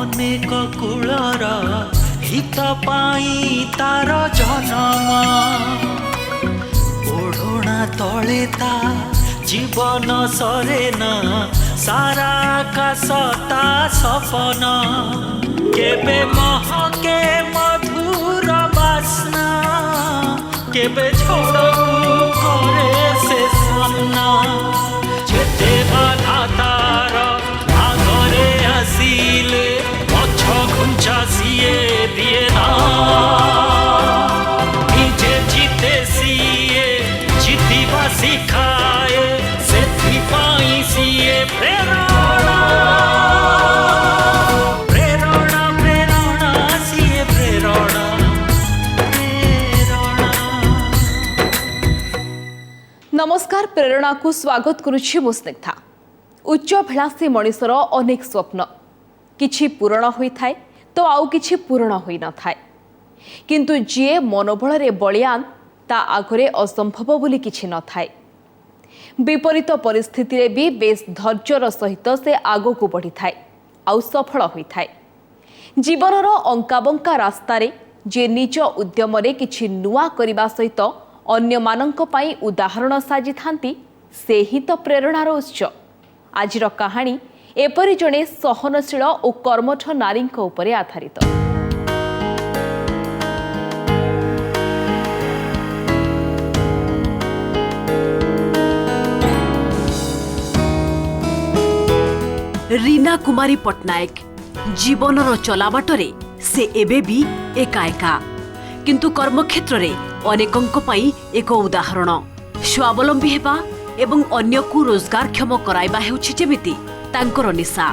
अनेक कूलर हित पाई तार जन्म ओढ़ना तले ता जीवन सरे न सारा आकाश ता सपन केबे महके मधुर बास्ना केबे छोड़ू घरे से सामना जेते बाधा तार आगरे आसिले पछ घुंचा सिए दिए ना निजे जीते सिए जीतिबा सिखाए सेथिपाई सिए प्रेरणा प्रेरणा प्रेरणा सिए प्रेरणा प्रेरणा। नमस्कार, प्रेरणा को स्वागत करुछि मु स्निग्धा। उच्चभिलाषी मनिषर अनेक स्वप्न किछि पूरण होई थाए तो आउ किछि पूरण होई न थाए, किंतु जे मनोबल रे बलियान ता आगरे असंभव बोली किछि न थाए। विपरीत परिस्थिति रे भी बेस धैर्यर सहित से आगो को बढ़ी थाए आउ सफल होई थाए। जीवनर अंकाबंका रास्ता रे जे निज उद्यम रे किछि नुआ करिबा सहित अन्य मानंक पई उदाहरण साजी थांती से ही तो प्रेरणार उत्स। आजिर कहानी एपरि जणे सहनशील और कर्मठ नारी उपरे आधारित। रीना कुमारी पट्टनायक जीवनर चलाबाटरे से एबे भी एका एका, किंतु कर्मक्षेत्र रे अनेकंक पई एक उदाहरण। स्वावलंबी हेबा एवं अन्य को रोजगारक्षम कराइबा हेउछि जेमिति तांकर निशा।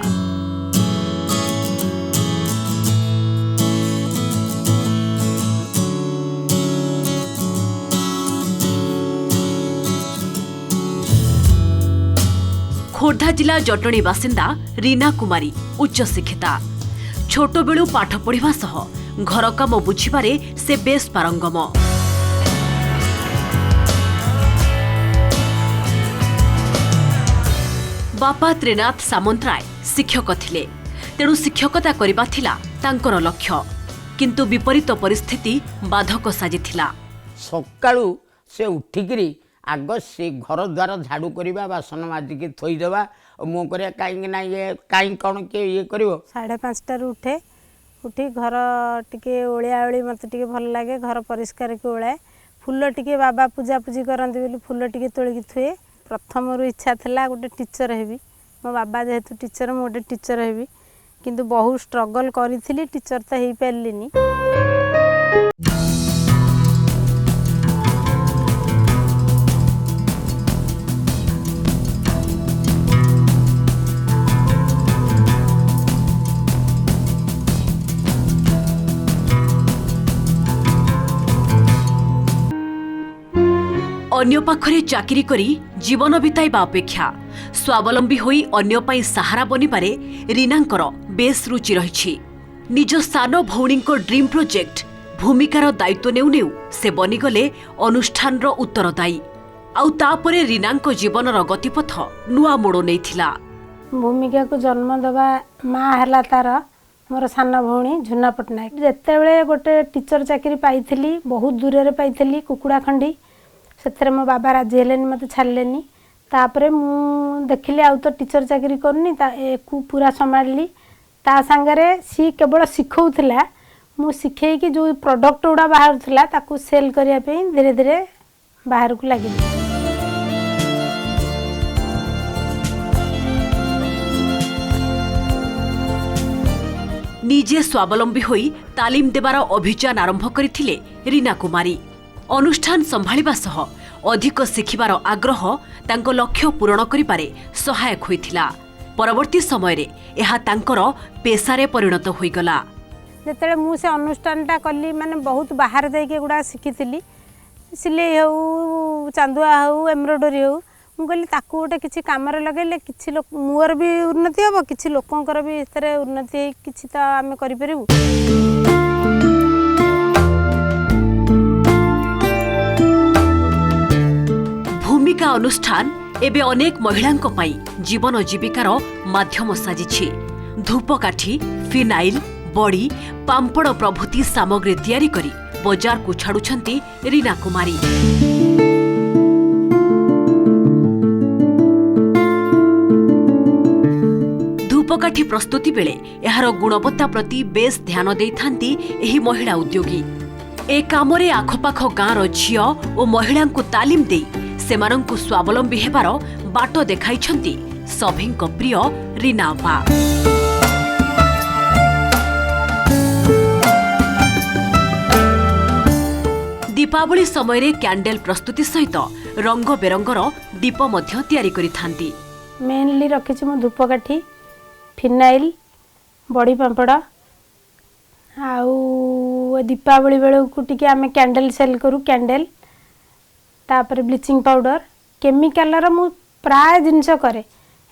खोर्धा जिला जटणी बासिंदा रीना कुमारी उच्च शिक्षिता। छोट बेलू पाठ पढ़िबा सह घर काम बुझिबारे से बेस पारंगम। बापा त्रिनाथ सामंतराय शिक्षक थिले, तेणु शिक्षकता करिबा थिला तांकर लक्ष्य, किंतु विपरीत परिस्थिति बाधक साजिथिला। सकाळू से उठिकरी आग से घर द्वार झाड़ू करवा बासन माजिकी थोईदेवा मो कर कहीं ये कहीं कौन किए ये कर 5:30 उठे उठी घर टिके ओलिया ओली मत टिके भल लगे घर परिष्कार के ओलाए फूल टिके बाबा पूजा पूजी करते बोली फूल टिके तोलिकी थुए। प्रथम रु इच्छा थला गोटे टीचर हेबी, मो बाबा जेहेतु टीचर मु गोटे टीचर हेबी, किंतु बहुत स्ट्रगल करी टीचर तो हो पारिनी। अन्य पाखरे चाकरी करी जीवन बिताइबा अपेक्षा स्वावलंबी होई अन्य पाई सहारा बनिबारे रीनांकर बेस रुचि रहिछि। निज सानो भौणीको ड्रीम प्रोजेक्ट भूमिकार दायित्व नेउ नेउ से बनिगले अनुष्ठान रो उत्तरदायी। आउ तापरे रीनांको जीवनर गतिपथ नुआ मोड़ नैथिला। भूमिका को जन्म दबा माँ हला तार मोर सान भौणी झुना पट्टनायक। जेतेबेले गोटे टीचर चाकरी पाइथिली, बहुत दूर रे पाइथिली कुकुड़ाखंडी, से मो बाबा राजी हेलेनी मत छाड़लेनी। तापरे मु देखिली आउ तो टीचर चाकरी करनी को पूरा संभाली। ता संगरे सी केवल शिखौथिला, मु शिखै कि जो प्रोडक्ट गुड़ा बाहर थिला ताकू सेल करिया पे धीरे धीरे बाहर को लगी। निजे स्वावलंबी होई तालीम देवार अभियान आरंभ करथिले रीना कुमारी। अनुष्ठान संभाळिबा सह अधिक शिखिबार आग्रह तांको लक्ष्य पूरण करिपारे सहायक होइथिला। परवर्ती समय रे एहा तांकर पेशारे परिणत होइगला। जेतेले मु से अनुष्ठानटा कली माने बहुत बाहर जाइके गुड़ा शिखिथिली, सिलाई हो चांदुआ हो एम्ब्रॉयडरी हो, मु कहली ताकू गोटे किछि कामरे लगेले किछि लोक मुर भी उन्नति हबो, किछि लोकंकर भी एतरे उन्नति किछि त आमे करि परिबु। भूमिका अनुष्ठान एबे अनेक महिलांक पाई जीवन जीविकार माध्यम साजिछि। धूपकाठी, फिनाइल, बड़ी, पांपड़ प्रभृति सामग्री तैयारी करी बजार को छाड़ुछंती रीना कुमारी। धूपकाठी प्रस्तुति बेले एहार गुणवत्ता प्रति बेस ध्यान देइथांती एही महिला उद्योगी। ए कामरे आखपाख गाँर झियो और महिला तालीम दे सेमानंकु स्वावलंबी हेबार बाट देखाइछंती सभिंक प्रिय रीना अपा। दीपावली समय कैंडल प्रस्तुति सहित रंग बेरंगर दीप मध्य तैयारी करिथांती। मेनली रखी मु धूपकाठी, फिनाइल, बड़ी पांपड़ आउ दीपावली बेलू टी आम कैंडल सेल करूँ। कैंडल तापर ब्लीचिंग पाउडर केमिकल मु प्राय जिनस करे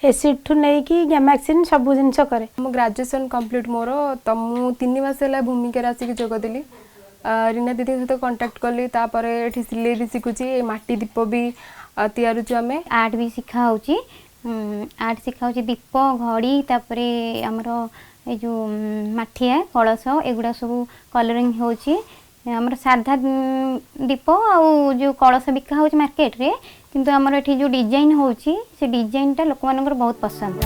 एसिड ठू नहीं कि गैमाक्सिन सब जिनस करे। मो ग्रेजुएशन कंप्लीट मोर तो मु 3 मास है भूमिका आसिक जोगदेली। रीना दीदी सहित कांटेक्ट कली तापर एठी सिलाई भी शिखुची माटी दीप भी तैयारुछु। आम आर्ट भी शिखा होची आर्ट शिखा होची दीप घड़ी तापर हमर ए जो माठिया कलश एगुड़ा सब कलरिंग होची। हमर साधा दीप आउ जो कलश बिका होची मार्केट रे किंतु हमर एठी जो डिजाइन होची से डिजाइन टा लोक मानकर बहुत पसंद।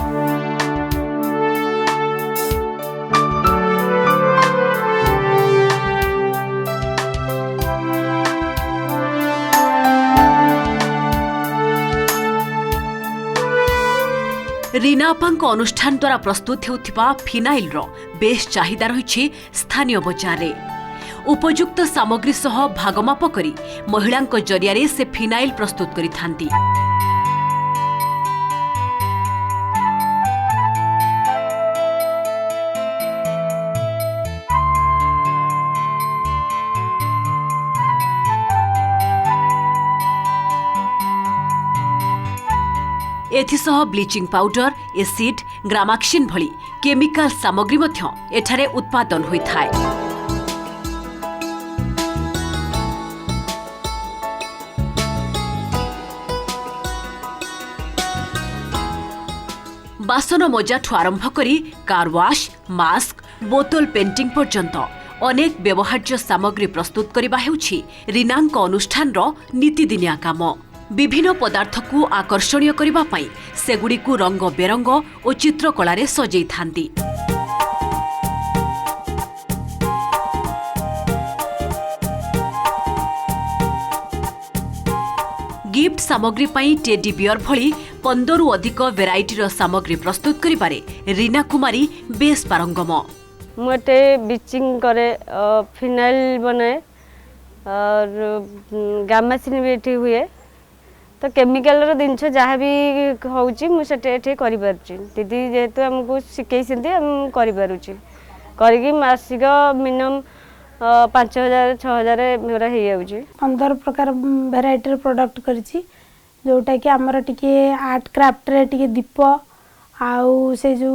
रीना अपांक अनुष्ठान द्वारा प्रस्तुत हेउथिबा फिनाइल रो बेस चाहिदा रहिछि स्थानीय बजार रे। उपयुक्त सामग्री सह भागमाप करी महिलांक जरिया से फिनाइल प्रस्तुत करिथांती। एथिसह ब्लीचिंग पाउडर, एसिड, ग्रामाक्सिन भली केमिकल सामग्री मध्य एठारे उत्पादन होइथाय। बासन मजाठू आरंभ करी कार वाश, मास्क, बोतल पेंटिंग पर्यंत अनेक व्यवहार्य सामग्री प्रस्तुत करबा हेउछि रीनांक अनुष्ठान रो नीतिदिनिया काम। विभिन्न पदार्थ को आकर्षणीय करबा पई सेगुडी को रंग बेरंग और चित्रकला रे सजै थांती। गिफ्ट सामग्री पई टेडी बियर भली 15 रु अधिक वेराइटी रो सामग्री प्रस्तुत करिबारे रीना कुमारी बेस पारंगम। मोटे ब्लीचिंग करे, फिनाइल बनाए और गामासिन भी एठी हुए तो केमिकल रो जिनस जहाँ भी होउची मुझे करि पारुची। दीदी जेहेतु हमको शिखेइछन्ती हम करि पारुची करके मासिक मिनिमम 5000 6000 मेरा हो जाउची। 15 प्रकार भेराइटी प्रोडक्ट करिछि जोटा कि हमर टिके आर्ट क्राफ्ट रे टिके दीप आउ से जो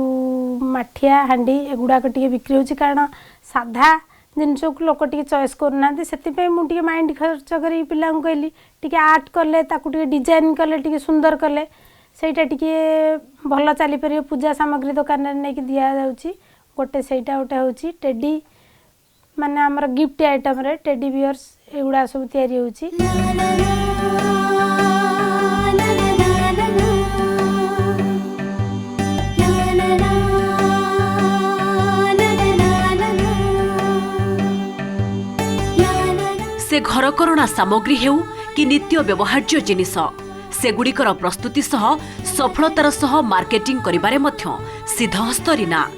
माठिया हांडी एगुडा टिके बिक्री होची कारण साधा जिनस को लोक टिके चॉइस करना से मुझे माइंड खर्च करी पिला कहली टिके आर्ट कले ताकू टिके डिजाइन कले टिके सुंदर कले सेटा टिके भल चली पार। पूजा सामग्री दुकान नहीं कि दिया जाउची गोटे सेटा गोटे होची टेडी माने हमर गिफ्ट आइटम रे टेडी बियर्स एगुडा सब तयारी होची। से घरकरणा सामग्री हेउ कि नित्य व्यवहार्य जिनिस सेगुड़िकर प्रस्तुति सह सफलतार सह मार्केटिंग करिबारे मध्य सिद्धहस्त रीना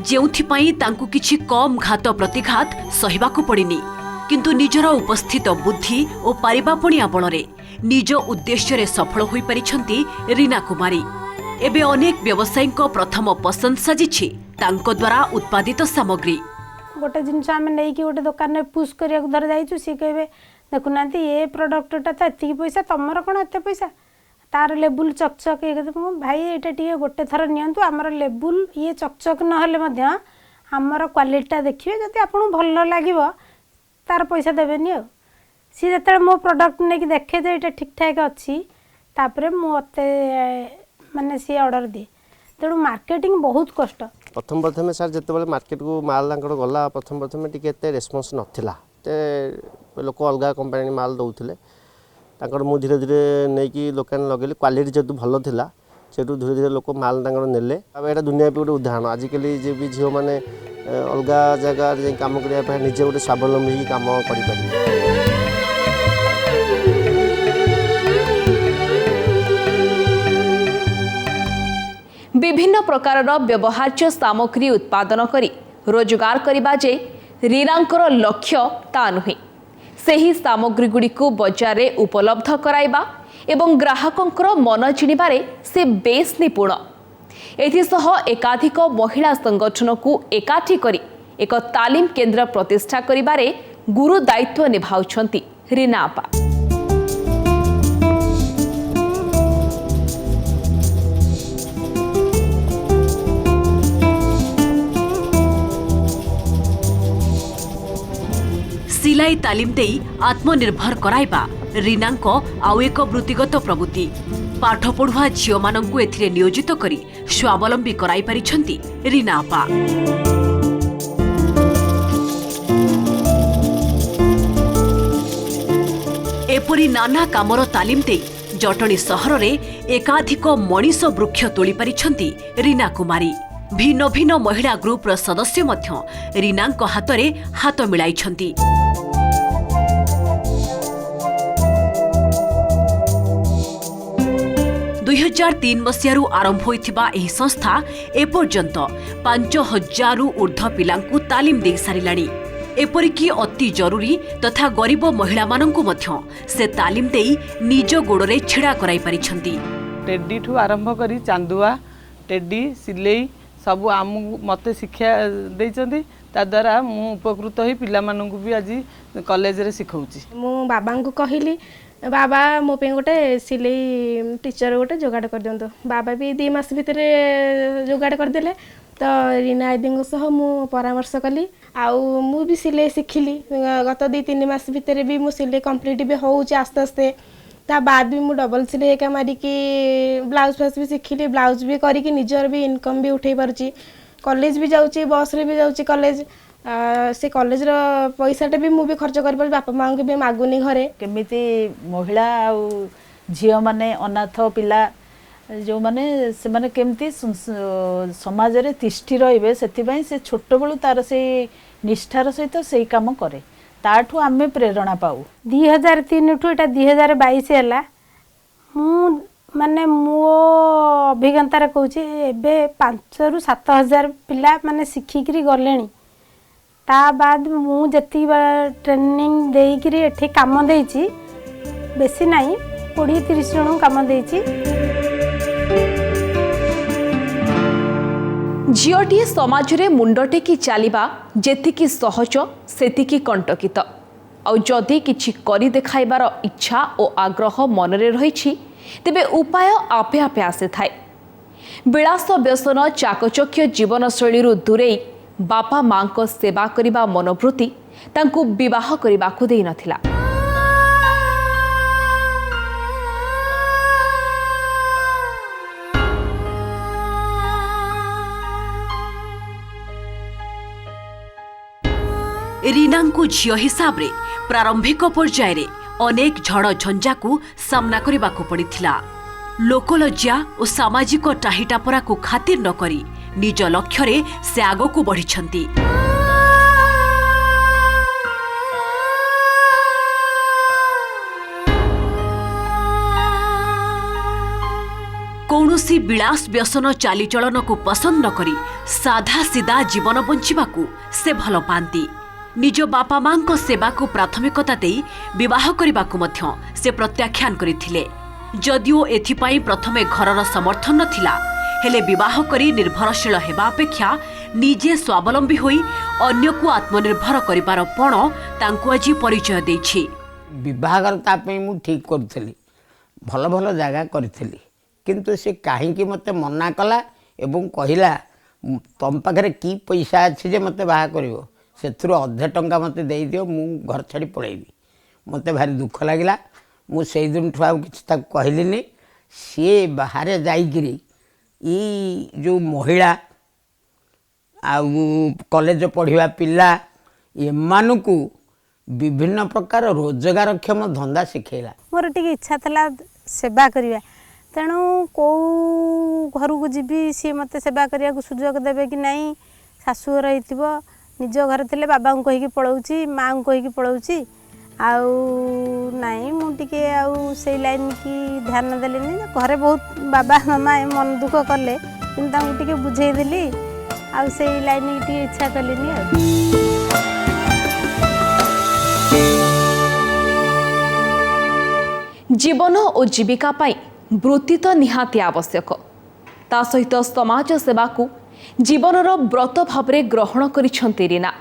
जेउथिपाई तांकु किछि कम घात प्रतिघात सहिबाकु पड़िनी किंतु निजर उपस्थित बुद्धि और पारिबापणिया बलरे निज उद्देश्य रे सफल होई परिछंती रीना कुमारी। एबे अनेक व्यवसायीक प्रथम पसंद साजिछि तांको द्वारा उत्पादित सामग्री। गोटे जिनस आम नहीं कि गोटे दुकान में पुश करिया धर जाइछु सी कहबे देखुना ये प्रोडक्टटा तो एतिकी पैसा तमर कौन एत पैसा तार लेबुल चकचक ये भाई यहाँ टे गोटे थर नियंतु आमर लेबुल ये चकचक ना आमर क्वालिटीटा देखिए जदि आपको भल लगे तार पैसा देवेनि आ सी जो मो प्रोडक्ट नहीं देखे जो ये ठीक ठाक अच्छी तापर मत माने सी ऑर्डर दिए तेणु मार्केटिंग बहुत कष्ट। प्रथम प्रथम सार जिते मार्केट को माल गला प्रथम प्रथम टी रेस्पन्स नाला लोक अलग कंपानी माल दौले मुझे धीरे धीरे नहीं दुकान लगेली क्वालिटी जेहतु भल था सेठू धीरे धीरे लोक माल नेले यहाँ दुनिया भी गोटे उदाहरण आजिकल जे भी झील मैंने अलग जगह कम करने निजे गोटे स्वावलम्बी कम कर विभिन्न प्रकार व्यवहार्य सामग्री उत्पादन करी रोजगार करबा जे रीनांकर लक्ष्य ता नुहे सेही सामग्री गुड़ी को बाजार रे उपलब्ध कराइबा एवं ग्राहकंकर मन जिणिबारे से बेस निपुण एथिसह एकाधिक महिला संगठन को एकाठी करी एक तालीम केन्द्र प्रतिष्ठा करिबारे गुरु दायित्व निभाउछंती रीना आपा। सिलाई तालीम देई आत्मनिर्भर कराइबा रीनांको आउ एक वृत्तिगत प्रवृत्ति पाठ पढ़ुआ झियो मानंकु एथिरे नियोजित करी स्वावलंबी कराई परिछंती रीना आपा। एपरी नाना कामर तालीम देई जटणी सहर रे एकाधिक मनीष वृक्ष तोली परिछंती रीना कुमारी। भिन्न भिन्न महिला ग्रुपर सदस्य मध्य रीनांको हातरे हाथ मिलाइछंती। 2003 मसीहारू आरंभ होइथिबा एही संस्था एपर्यंत 5000 ऊर्ध्व पिलांकु तालीम दे सारिलाणी। एपरिकी अति जरूरी तथा गरीब महिला मानंकु मध्य से तालीम देई निज गोड़रे छिड़ा कराई परिछंती। टेडी ठू आरंभ करी चांदुआ टेडी सिलेई सब आम मते शिक्षा देइचंती ता द्वारा मु उपकृत होई पिला मानंकु भी आज कॉलेज रे सिखौची। मु बाबा को कहिली बाबा मो पे गोटे सिलाई टीचर गोटे जोगाड़ कर दियंतो। बाबा भी 2 मास भितर जोगाड़ कर देले तो रीना आदि सह मु परामर्श कली आउ मु भी सिलाई शिखिली। गत 2-3 मास भितर भी मु सिलाई कंप्लीट भी होउची आस्ते आस्ते। ता बाद भी मु डबल सिलाई का मारी की ब्लाउज फ्लाउज भी शिखिली ब्लाउज भी करी की निजर भी इनकम भी उठे परची। कॉलेज भी जाउची बस रे भी जाउची कॉलेज से कॉलेज रो पैसाटा भी मु भी खर्च कर पर बापा मां के भी मागुनी घरे। केमिति महिला आउ झियो माने अनाथ पिला जो माने से माने केमिति समाज रे तिष्ठि रहिबे सेति पई से छोट बळु तार से निष्ठार सहित सेही काम करे ताठू आमे प्रेरणा पाऊ। 2003 ठू एटा 2022 हैला मु माने मो अभिज्ञता रे कहूची एबे 5 रु 7 हजार पिला माने सिखिकरी गलेनी। ता बाद मु जति ट्रेनिंग देइकरी एठी काम देइची बेसी नाही 20-30 जन काम देइची। झियोटी समाज रे मुंड टेकी चलिबा जेतिकी सहज सेतिकी कंटकित आ जदि किछि करी देखाइबार इच्छा और आग्रह मनरे रहिछि तेबे उपाय आपे आपे आसे थाए। विलास व्यसन चाकचक्य जीवनशैली दूरे बापा मां को सेवा करिबा मनोवृत्ति तांकु विवाह करिबाकु देई नथिला। रीनांकु झियो हिसाब रे प्रारंभिक पर्याय रे अनेक झड़ झंझा को सामना करिबाकु पड़िथिला। लोकलज्जा और सामाजिक टाहिटापरा को खातिर न करी निज लक्ष्य रे से आगो को बढ़िछंती। कौनसी विलास व्यसन चालीचलन को पसंद न करी साधा सीधा जीवन बंचिबाकू से भल पांती। निज बापा मां को सेवा को प्राथमिकता देई विवाह करिबाकू मध्य से प्रत्याख्यान करिथिले। जदिओ एथिपाई प्रथमे घरर समर्थन नथिला हेले विवाह करी निर्भरशील हेबा अपेक्षा निजे स्वावलंबी होई अन्य को आत्मनिर्भर करिबार पण तांकु आज परिचय देछि। विवाह तापई मु ठीक करथली भल भल जगह करथली किंतु से काहेकि मते मना कला एवं कहिला तम पाखरे की पैसा अछि जे मते बाहा करिवो सेथुर अधे टंका मते देई दियो मु घर छाड़ी पळेबी। मते भारी दुख लागिला मु सेई दिन ठुआ किछ तक कहलिनी सी बाहर जाइगिरी ई जो महिला कॉलेज पढ़िया पिला एमानकु विभिन्न प्रकार रोजगारक्षम धंदा शिखेला। मोर टिके इच्छा थला सेवा करिया तेणु कौ घर को जीवी सी मत सेवा करने को सुजोग देवे कि नहीं शाशुघर हो निज घर थे बाबा को कहीकि पलाऊँगी माँ को कहीकि पलाऊँगी आउ नाई मुझे आउ से लाइन की ध्यान देली घरे बहुत बाबा मामा मन दुख कले कि बुझेदेली आउ से लाइन की इच्छा कलिनी। जीवन और जीविका पाई वृत्ति तो निहाती आवश्यक ता सहित समाज सेवा को जीवनर व्रत भावरे ग्रहण करिछंती रीना।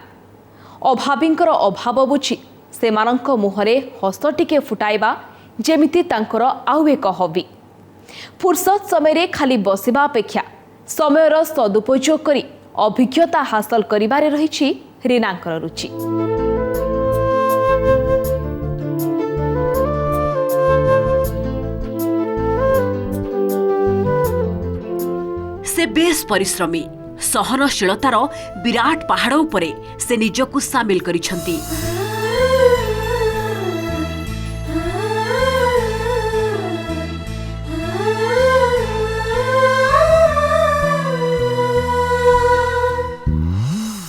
अभावींकर अभाव बुझी सेमानंक मुहरे हस टिके फुटाइबा जेमिति तांकर आउ एक हबी। फुर्सत समय खाली बसिबा अपेक्षा समयर सदुपयोग करी अभिज्ञता हासिल करिबारे रहिछि रीनांकर रुचि। से बेस परिश्रमी सहनशीलतार विराट पहाड़ उपरे से निजकु सामिल करिछंती।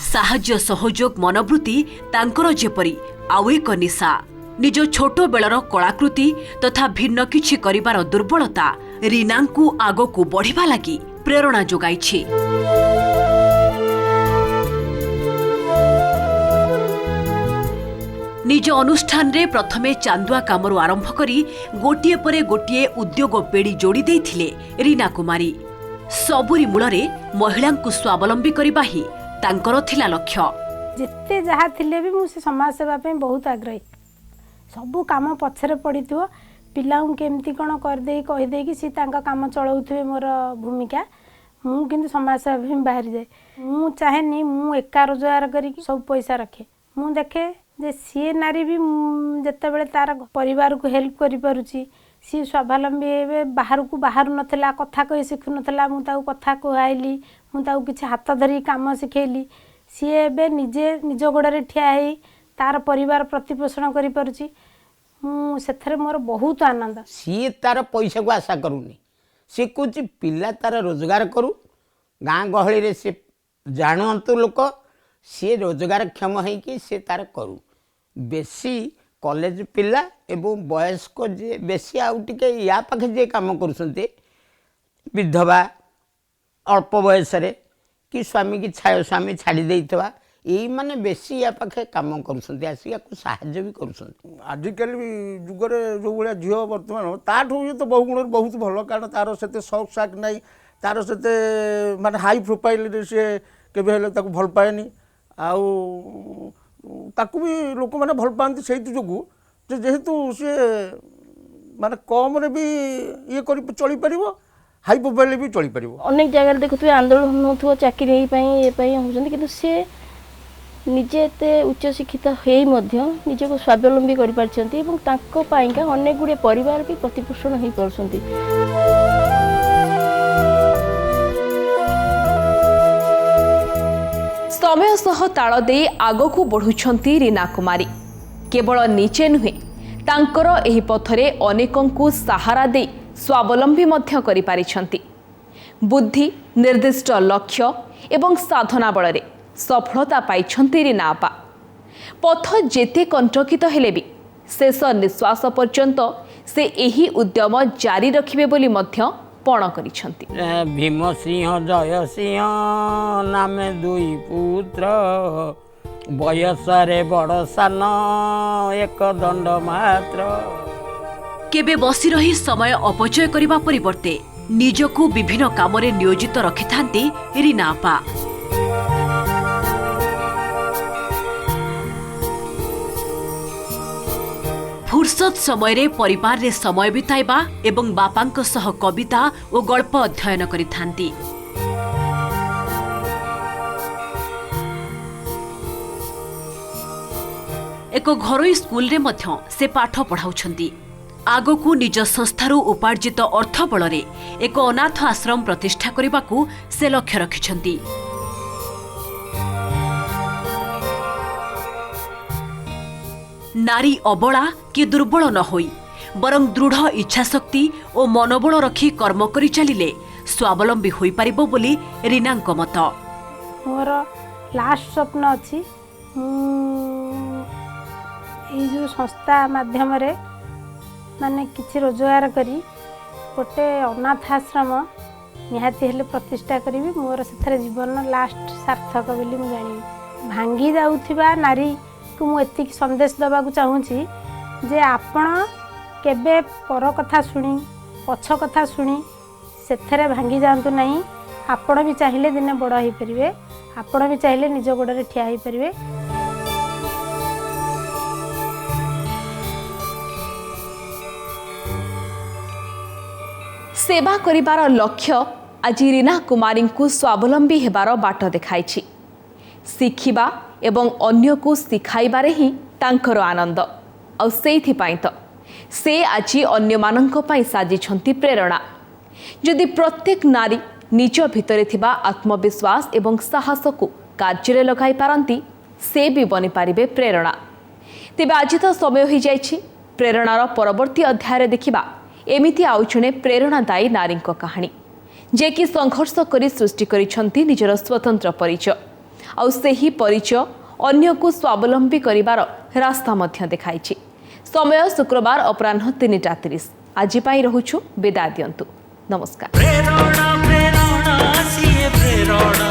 साहाज्य सहयोग मनोवृत्ति तांकर जेपरी आउ एक निशा। निज छोट बेलर कलाकृति तथा भिन्न किछि करिबार दुर्बलता रीनांकु आगकु बढ़िबा लागि प्रेरणा जोगाइछि। निज अनुष्ठान रे प्रथमे चांदुआ कामरु आरंभ करी गोटिए परे गोटिए उद्योग पेड़ी जोड़ी देइथिले रीना कुमारी। सबुरी मूलरे महिलांकु स्वावलंबी करबा ही तांकर थिला लक्ष्य। जिते जहाँ थिले भी मुझे समाज सेवा पे बहुत आग्रही सबू काम पछरे पड़िथो पिला केमती कौन करदे कहीदे कि सी तांका काम चलाउथिबे मोर भूमिका मु किंतु समाज सेवा भी बाहर जाए मु चाहेनी मु एका रोजगार करी सब पैसा रखे मु देखे जे सी नारी भी जते बेले तार परिवार को हेल्प करि पारुची सी स्वावलंबी हेबे बाहर को बाहर नथला कथा कहि सिखु नथला मु ताऊ कथा कहैली मु ताऊ किछि हाथ धरी काम सिखेली सी एबे निजे निज गोड़े ठिया है तार परिवार प्रतिपोषण करि पारुची मु सेथरे मोर बहुत आनंद। सी तार पैसा को आशा करूनी सी कुछ पिला तार रोजगार करू गाँ गहली रे से जानतु लोक सी रोजगार क्षम है कि सी तार करू बेसी कॉलेज पिला एवं वयस्क जे बेसी आउ टिके या पाखे जे काम करुछन्ते विधवा अल्प बयस रे कि स्वामी की स्वामी छाड़ी देइतवा यही माने बेसी या पाखे काम करुछन्ते आसी याको सहाय्य भी करुछन्ते। आजिकल जुगरे जो भाया झील बर्तमान ताठू ये तो बहु गुण बहुत भल कारण तार से शौक साक ना तार से माने हाई प्रोफाइल से केबे हेले ताको भल पाएनी आउ ताकू भी लोक मैंने भल पाती से जो जेहेतु सी माने कम रे भी ये कर चली पार हाई प्रोफाइल भी चली पार। अनेक जगह देखुए आंदोलन हो चाकरी ये होती कि सी निजे एते उच्च शिक्षित निजे को स्वावलंबी कर अनेक गुड़े परिवार भी प्रतिपोषण हो पार्टी। समय सह ताल दे आगकू बढ़ुछंती रीना कुमारी केवल निजे नुहे तांकर एही पथरे अनेकंकु सहारा दे स्वावलंबी मध्य करि पारिछंती। बुद्धि निर्दिष्ट लक्ष्य एवं साधना बलरे सफलता पाइछंती रीना अपा। पथ जेते कंटकित हेले भी शेष निश्वास पर्यंत से एही उद्यम जारी रखिबे बोली मध्य पण करिछंती। भीम सिंह जय सिंह नामे दुई पुत्र बयसरे बड़ सान एक दंड मात्र। केबे बसी रही समय अपचय करिबा परिवर्ते निजकु विभिन्न कामरे नियोजित रखिथांती रीना अपा। फुर्सत समय रे परिवार रे समय बिताइबा एवं बापांक सह कविता और गल्प अध्ययन करिथांती। एक घरोई स्कूल रे मध्य से पाठ पढ़ाउछंती। आगकू निज संस्थारू उपार्जित अर्थ बलरे एक अनाथ आश्रम प्रतिष्ठा करबाकू से लक्ष्य रखिछंती। नारी अबला कि दुर्बल न होई बरं दृढ़ इच्छाशक्ति और मनोबल रखी कर्म करी चलिले स्वावलंबी होई परिबो बोली रीनांक मत। मोर लास्ट स्वप्न अच्छी जो संस्था माध्यम माने किसी रोजगार करी गोटे अनाथ आश्रम निहाती हेले प्रतिष्ठा करी मोर से जीवन लास्ट सार्थक बोली मुझे जानी भांगी जाउथिबा नारी को मु एतिक संदेश दबा को चाहूँगी जे आपण केबे पर कथा शुणी पछ कथा शुणी सेथरे भांगी जातु नहीं। आपण भी चाहिए दिने बड़ हो पारे आपण भी चाहिए निज गोड़े ठिया हो पारे। सेवा करिबार लक्ष्य आज रीना कुमारी को स्वावलंबी हेबार बाट देखाइछि। शिखिबा एवं अन्य को शिखाइबारे ही तांकर आनंद और सेइथिपाई तो से आज अन्य मानंको पाई साजिछंती प्रेरणा। यदि प्रत्येक नारी निज भितरे थिबा आत्मविश्वास एवं साहस को कार्य लगाई पारंती से भी बनी पारिबे प्रेरणा। तेबे आज तो समय हो जाइछि प्रेरणार परवर्ती अध्याय देखिबा एमिति आउ जणे प्रेरणादायी नारी कहानी जे कि संघर्ष करी सृष्टि करिछंती निजर स्वतंत्र परिचय और सेही परिचय अन्य को स्वावलंबी करिवार रास्ता मध्य देखाइछि। समय शुक्रवार अपराह्न 3:30। आज पाई रहुछु विदाय दियंतु। नमस्कार। प्रेरणा प्रेरणा सिए प्रेरणा